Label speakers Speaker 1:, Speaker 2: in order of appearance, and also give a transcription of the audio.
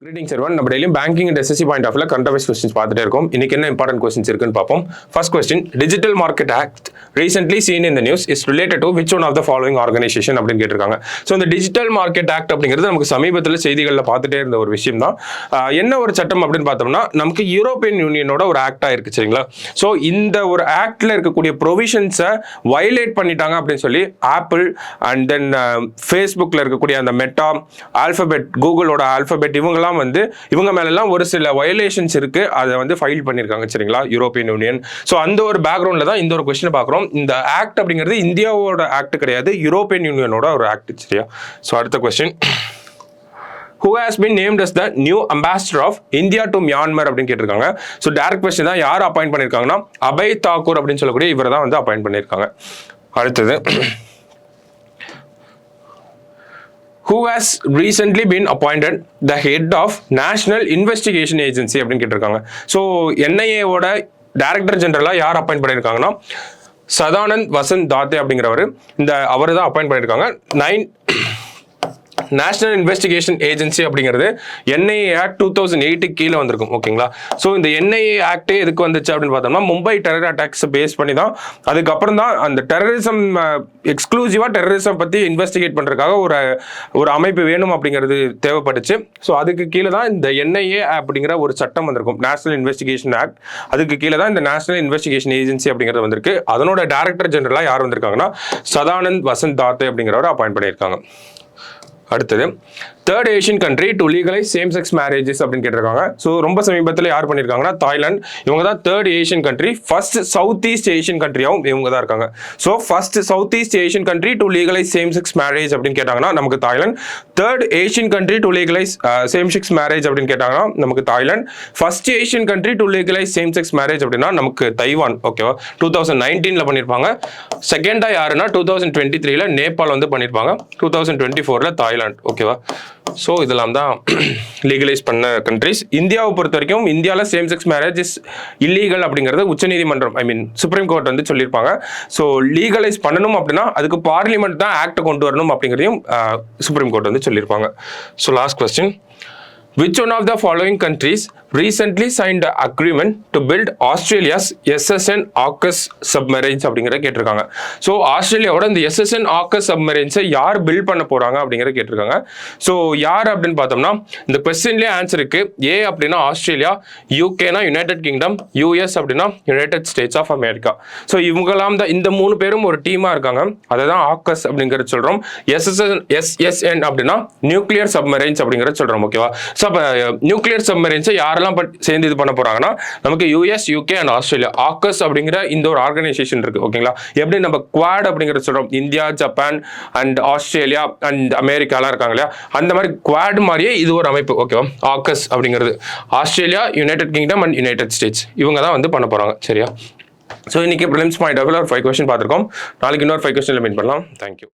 Speaker 1: Greetings everyone. நம்ம டெய்லியும் banking and SSC point ஆஃப்ல கரண்ட் அஃபேர்ஸ் கொஸ்டின்ஸ் பார்த்துட்டே இருக்கோம். இன்னைக்கு என்ன இம்பார்ட்டன்ட் கொஸ்டின்ஸ் இருக்குன்னு பார்ப்போம். First question, digital market act recently seen in the news is related to which one of the following organisation அப்படின்னு கேட்டிருக்காங்க. ஸோ இந்த டிஜிட்டல் மார்க்கெட் ஆக்ட் அப்படிங்கிறது நமக்கு சமீபத்தில் செய்திகளில் பார்த்துட்டே இருந்த ஒரு விஷயம் தான். என்ன ஒரு சட்டம் அப்படின்னு பார்த்தோம்னா, நமக்கு யூரோப்பியன் யூனியனோட ஒரு ஆக்டாக இருக்கு, சரிங்களா? ஸோ இந்த ஒரு ஆக்டில் இருக்கக்கூடிய ப்ரொவிஷன்ஸை வயலேட் பண்ணிட்டாங்க அப்படின்னு சொல்லி ஆப்பிள் அண்ட் தென் ஃபேஸ்புக்கில் இருக்கக்கூடிய அந்த மெட்டா, ஆல்ஃபபெட், கூகுளோட ஆல்ஃபபெட் இவங்கெல்லாம் இவங்க மேலாம் ஒரு சில வயலேஷன்ஸ் இருக்கு, அதை வந்து ஃபைல் பண்ணிருக்காங்க, சரிங்களா, யூரோப்பியன் யூனியன். ஸோ அந்த ஒரு பேக்ரவுண்ட்ல தான் இந்த ஒரு கொஸ்டின் பார்க்குறோம். இந்த ஆக்ட் அப்படிங்கிறது இந்தியாவோட ஆக்ட் கிடையாது, யூரோப்பியன் யூனியனோட ஒரு ஆக்ட், சரியா? ஸோ அடுத்த question, who has been named as the new ambassador of India to Myanmar அப்படின்னு கேட்டிருக்காங்க. ஸோ டைரக்ட் கொஸ்டின் தான். யார் அப்பாயிண்ட் பண்ணியிருக்காங்கன்னா அபய் தாக்கூர் அப்படின்னு சொல்லக்கூடிய இவரை தான் வந்து அப்பாயிண்ட் பண்ணியிருக்காங்க. அடுத்தது, who has recently been appointed the head of National Investigation Agency அப்படின்னு கேட்டிருக்காங்க. ஸோ என்ஐஏவோட டைரக்டர் ஜெனரலாக யார் அப்பாயிண்ட் பண்ணியிருக்காங்கன்னா சதானந்த் வசந்த் தாத்தே அப்படிங்கிறவர், அவர் தான் அப்பாயிண்ட் பண்ணியிருக்காங்க. நேஷனல் இன்வெஸ்டிகேஷன் ஏஜென்சி அப்படிங்கிறது என்ஐஏ ஆக்ட் 2008 கீழே வந்திருக்கும், ஓகேங்களா? ஸோ இந்த என்ஐஏ ஆக்டே எதுக்கு வந்துச்சு அப்படின்னு பார்த்தோம்னா, மும்பை டெரர் அட்டாக்ஸ் பேஸ் பண்ணி தான். அதுக்கப்புறம் தான் அந்த டெரரிசம் எக்ஸ்க்ளூசிவாக டெரரிசம் பற்றி இன்வெஸ்டிகேட் பண்ணுறதுக்காக ஒரு அமைப்பு வேணும் அப்படிங்கிறது தேவைப்பட்டுச்சு. ஸோ அதுக்கு கீழே தான் இந்த என்ஐஏ அப்படிங்கிற ஒரு சட்டம் வந்திருக்கும், நேஷனல் இன்வெஸ்டிகேஷன் ஆக்ட். அதுக்கு கீழே தான் இந்த நேஷனல் இன்வெஸ்டிகேஷன் ஏஜென்சி அப்படிங்கிறது வந்திருக்கு. அதனோட டைரக்டர் ஜெனரலாக யார் வந்திருக்காங்கன்னா சதானந்த் வசந்த் தாத்தே அப்படிங்கிறவர் அப்பாயிண்ட் பண்ணியிருக்காங்க. அடுத்தது, third Asian country to legalise same sex marriages அப்படின்னு கேட்டிருக்காங்க. ஸோ ரொம்ப சமீபத்தில் யார் பண்ணியிருக்காங்கன்னா தாய்லாந்து. இவங்க தான் third Asian country. First south east Asian கண்ட்ரியாகவும் இவங்க தான் இருக்காங்க. So first south east Asian country to legalise same sex marriage அப்படின்னு கேட்டாங்கன்னா நமக்கு Thailand. Third Asian country to legalise same sex marriage அப்படின்னு கேட்டாங்கன்னா நமக்கு Thailand. First Asian country to legalise same sex marriage அப்படின்னா நமக்கு தைவான், ஓகேவா? 2019 பண்ணியிருப்பாங்க. செகண்டா யாருன்னா 2023 நேபாள் வந்து பண்ணியிருப்பாங்க. 2024 தாய்லாந்து, ஓகேவா? ஸோ இதெல்லாம் தான் லீகலைஸ் பண்ண கண்ட்ரிஸ். இந்தியாவை பொறுத்த வரைக்கும் இந்தியாவில் same sex marriage is illegal அப்படிங்கிறது உச்சநீதிமன்றம், சுப்ரீம் கோர்ட் வந்து சொல்லியிருப்பாங்க. ஸோ லீகலைஸ் பண்ணணும் அப்படின்னா அதுக்கு பார்லிமெண்ட் தான் ஆக்ட் கொண்டு வரணும் அப்படிங்கிறதையும் சுப்ரீம் கோர்ட் வந்து சொல்லியிருப்பாங்க. So last question, which one of the following countries recently signed an agreement to build Australia's SSN AUKUS submarines அப்படிங்கிற கேட்டிருக்காங்க. ஸோ ஆஸ்திரேலியாவோட இந்த SSN AUKUS submarines யார் பில்ட் பண்ண போறாங்க அப்படிங்கிற கேட்டிருக்காங்க. ஸோ யார் அப்படின்னு பார்த்தோம்னா இந்த கொஸ்டின்லேயே ஆன்சர் இருக்கு. ஏ அப்படின்னா ஆஸ்திரேலியா, யூகேனா யுனைடெட் கிங்டம், யூஎஸ் அப்படின்னா United States of America. So இவங்கெல்லாம் தான், இந்த மூணு பேரும் ஒரு டீமா இருக்காங்க. அதை தான் AUKUS அப்படிங்கிறது சொல்றோம். SSN அப்படின்னா நியூக்ளியர் சப்மரைன்ஸ் அப்படிங்கிறது சொல்றோம், ஓகேவா? ஸோ அப்போ நியூக்ளியர் சப்மரைன்ஸை யாரெல்லாம் சேர்ந்து இது பண்ண போறாங்கன்னா நமக்கு US, UK and Australia. AUKUS அப்படிங்கிற இந்த ஒரு ஆர்கனைசேஷன் இருக்கு, ஓகேங்களா? எப்படி நம்ம குவாட் அப்படிங்கிறத சொல்றோம், India, Japan and Australia and அமெரிக்காலாம் இருக்காங்க இல்லையா? அந்த மாதிரி குவாட் மாதிரியே இது ஒரு அமைப்பு, ஓகேவா? AUKUS அப்படிங்கிறது Australia, United kingdom and United states இவங்க தான் வந்து பண்ண போறாங்க, சரியா? ஸோ இன்னைக்கு ப்ரிலிம்ஸ் பாயிண்ட் ஆஃப் ஒரு 5 கொஸ்டின் பார்த்துருக்கோம். நாளைக்கு இன்னொரு 5 கொஸ்டின்ல மீட் பண்ணலாம். தேங்க்யூ.